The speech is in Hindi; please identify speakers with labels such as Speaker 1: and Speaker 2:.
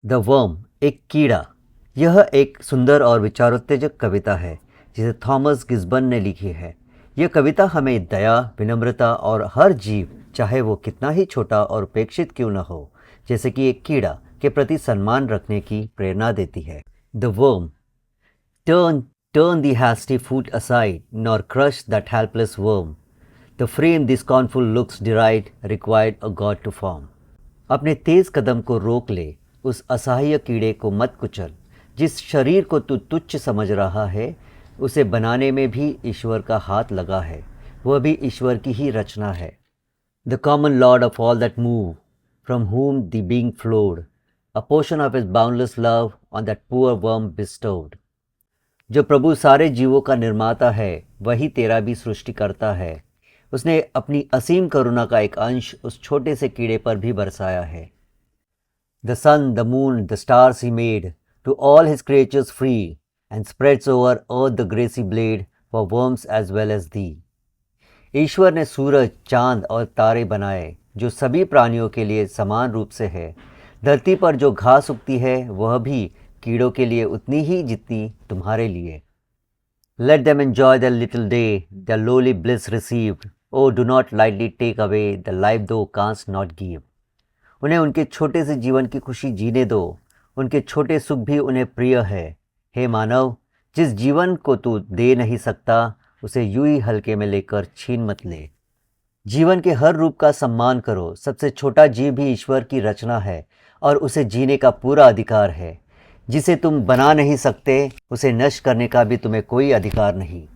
Speaker 1: द वर्म, एक कीड़ा। यह एक सुंदर और विचारोत्तेजक कविता है जिसे थॉमस गिब्सन ने लिखी है। यह कविता हमें दया, विनम्रता और हर जीव, चाहे वो कितना ही छोटा और उपेक्षित क्यों न हो, जैसे कि एक कीड़ा, के प्रति सम्मान रखने की प्रेरणा देती है। The worm, turn turn the hasty foot aside, nor crush that helpless worm. The frame this scornful looks deride required a god to form. अपने तेज कदम को रोक ले, उस असहाय कीड़े को मत कुचल। जिस शरीर को तू तुच्छ समझ रहा है, उसे बनाने में भी ईश्वर का हाथ लगा है। वह भी ईश्वर की ही रचना है। The common Lord of all that move, from whom the being flowed, a portion of his boundless love on that poor worm bestowed. जो प्रभु सारे जीवों का निर्माता है, वही तेरा भी सृष्टि करता है। उसने अपनी असीम करुणा का एक अंश उस छोटे से कीड़े पर भी बरसाया है। The sun, the moon, the stars he made, to all his creatures free, and spreads over earth the grassy blade for worms as well as thee. ईश्वर ने सूरज, चांद और तारे बनाए, जो सभी प्राणियों के लिए समान रूप से है। धरती पर जो घास उगती है, वह भी कीड़ों के लिए उतनी ही जितनी तुम्हारे लिए। Let them enjoy their little day, their lowly bliss received. Oh, do not lightly take away the life thou canst not give. उन्हें उनके छोटे से जीवन की खुशी जीने दो, उनके छोटे सुख भी उन्हें प्रिय है। हे मानव, जिस जीवन को तू दे नहीं सकता, उसे यूं ही हल्के में लेकर छीन मत ले। जीवन के हर रूप का सम्मान करो। सबसे छोटा जीव भी ईश्वर की रचना है और उसे जीने का पूरा अधिकार है। जिसे तुम बना नहीं सकते, उसे नष्ट करने का भी तुम्हें कोई अधिकार नहीं।